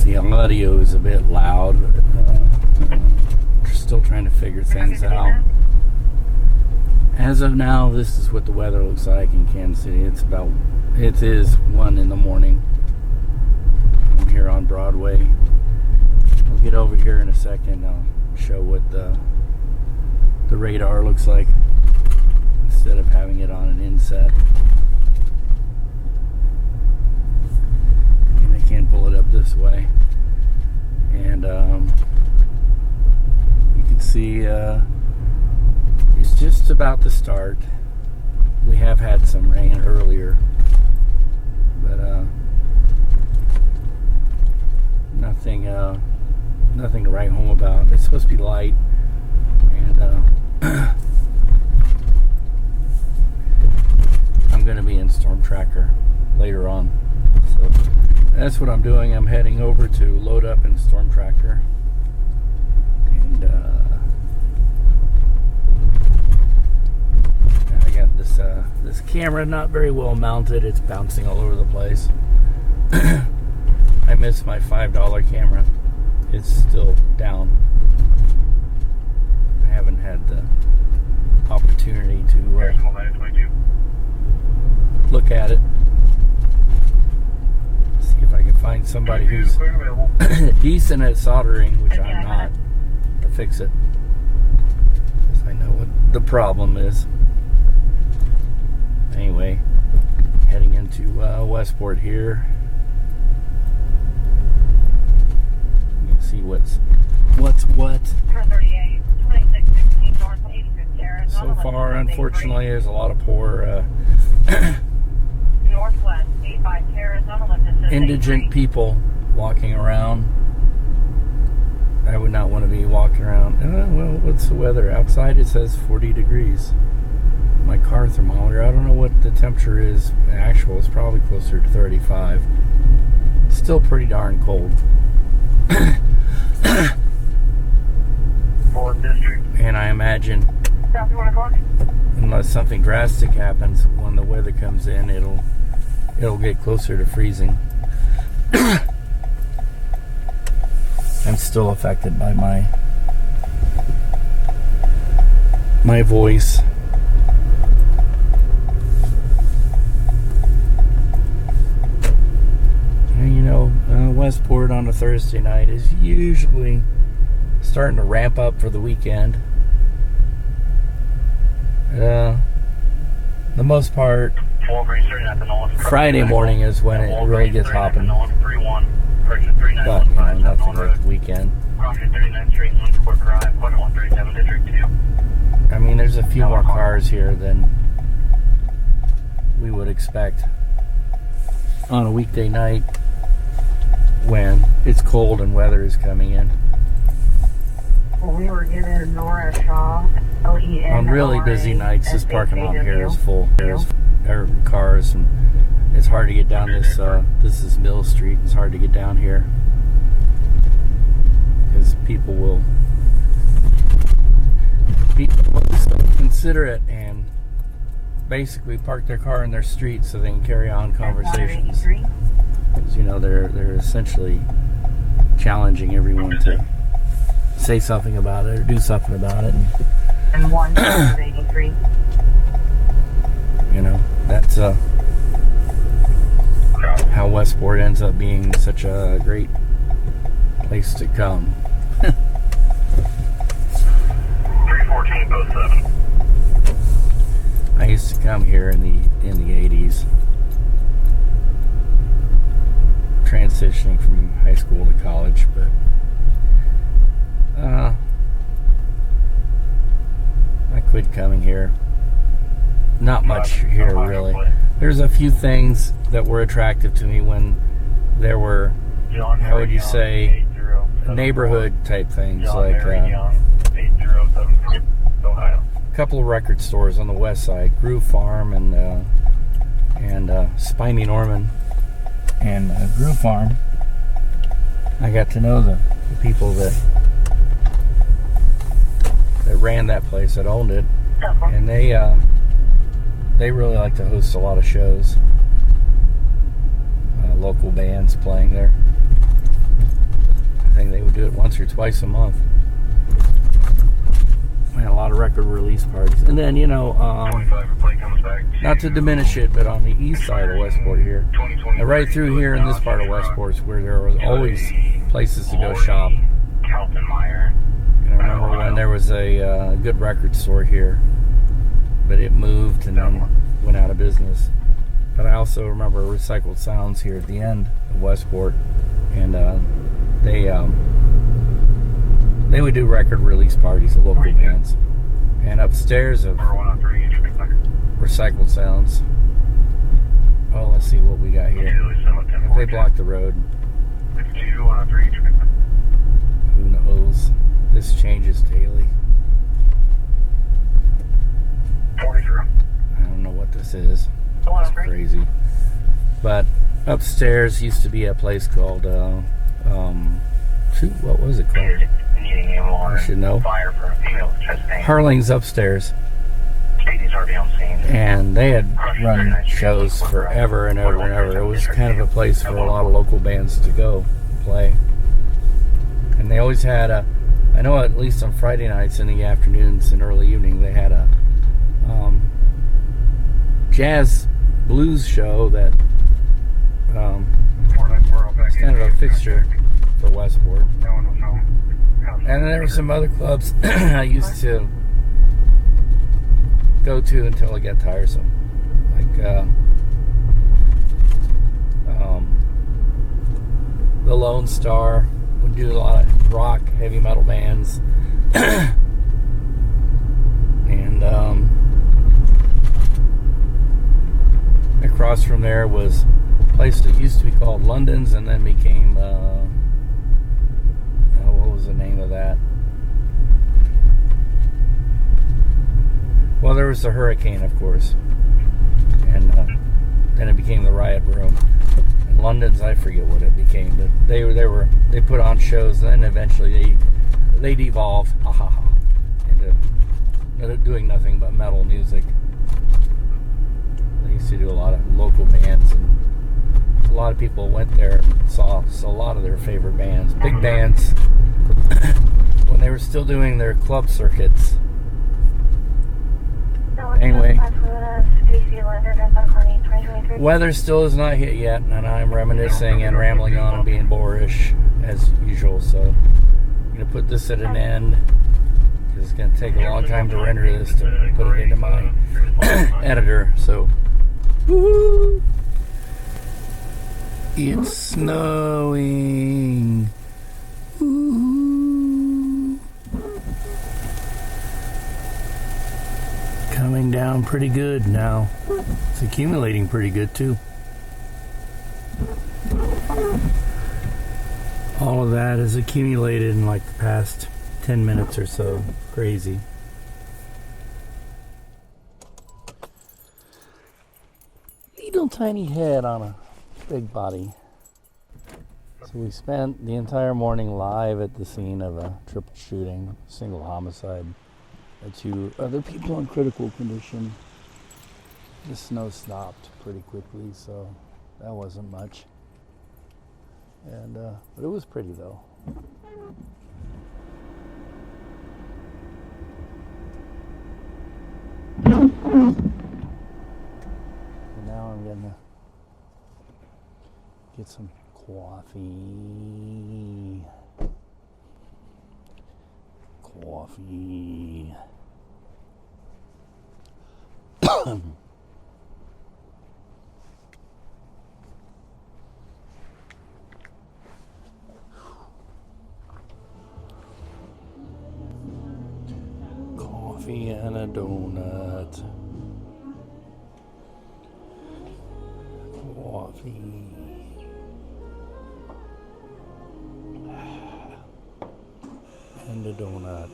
The audio is a bit loud. Still trying to figure things out. As of now, this is what the weather looks like in Kansas City. It is 1 in the morning. I'm here on Broadway. I'll get over here in a second. I'll show what the radar looks like instead of having it on an inset. And I can pull it up this way. And you can see it's just about to start. We have had some rain earlier, but nothing to write home about. It's supposed to be light, and I'm going to be in Storm Tracker later on. So that's what I'm doing. I'm heading over to load up in Storm Tracker, and I got this camera not very well mounted. It's bouncing all over the place. I missed my $5 camera. It's still down. I haven't had the opportunity to look at it. See if I can find somebody who's decent at soldering, which I'm not, to fix it. Because I know what the problem is. Anyway, heading into Westport here. You can see what's what. So far, unfortunately, there's a lot of poor indigent people walking around. I would not want to be walking around. Well, what's the weather? Outside it says 40 degrees. My car thermometer, I don't know what the temperature is actual. It's probably closer to 35. Still pretty darn cold. And I imagine unless something drastic happens when the weather comes in, it'll get closer to freezing. I'm still affected by my voice. Westport on a Thursday night is usually starting to ramp up for the weekend. The most part, Friday morning is when it really gets hopping. But nothing like the weekend. I mean, there's a few more cars here than we would expect on a weekday night when it's cold and weather is coming in. We were given Nora Shaw, L-E-N. On really busy nights, this parking lot here is full. There's cars, and it's hard to get down this. This is Mill Street. It's hard to get down here because people will be so considerate and basically park their car in their street so they can carry on conversations. Because they're essentially challenging everyone to say something about it or do something about it. And 183. That's how Westport ends up being such a great place to come. 314 post 7. I used to come here in the 80s, transitioning from high school to college, but I quit coming here. Not much here, really. There's a few things that were attractive to me when there were, how would you say, neighborhood type things, like a couple of record stores on the west side, Groove Farm and Spiny Norman. And Groove Farm, I got to know the people that ran that place, that owned it, and they really like to host a lot of shows, local bands playing there. think they would do it once or twice a month. We had a lot of record release parties. And then, 25 plate comes back. not to diminish it, but on the east side of Westport here, and right through here in this part of Westport, where there was always places to go shop. Kaltenmeyer. And I remember when there was a good record store here, but it moved and then went out of business. But I also remember Recycled Sounds here at the end of Westport, and they would do record release parties of local bands. And upstairs of 103, Recycled Sounds, oh, let's see what we got here. If they block the road, 52, 103, who knows? This changes daily. 43. I don't know what this is. It's crazy. But upstairs used to be a place called, shoot, what was it called? Needing a more I should know. fire for a female chest pain. Harling's upstairs. 80s already on scene. And they had run shows forever and ever and ever. It was kind of a place for a lot of local bands to go play. And they always had I know at least on Friday nights in the afternoons and early evening, they had a jazz blues show that it's kind of a fixture for Westport. No one was home. And then there were some other clubs I used to go to until it got tiresome. Like the Lone Star would do a lot of rock, heavy metal bands. And across from there was a place that used to be called London's and then became what was the name of that? Well, there was the Hurricane, of course, and then it became the Riot Room. And London's, I forget what it became, but they put on shows. Then eventually they devolved into doing nothing but metal music. They used to do a lot of local bands, and a lot of people went there and saw a lot of their favorite bands, big bands, when they were still doing their club circuits. Anyway, weather still is not hit yet, and I'm reminiscing and rambling on and being boorish as usual, so I'm going to put this at an end, because it's going to take a long time to render this to put it into my editor. So, woo-hoo! It's snowing. Woo-hoo! Coming down pretty good now. It's accumulating pretty good too. All of that is accumulated in like the past 10 minutes or so. Crazy. Little tiny head on a big body. So we spent the entire morning live at the scene of a triple shooting, single homicide. 2 other people in critical condition. The snow stopped pretty quickly, so that wasn't much. And but it was pretty though. And now I'm gonna get some coffee. Coffee and a donut. Coffee. And a donut.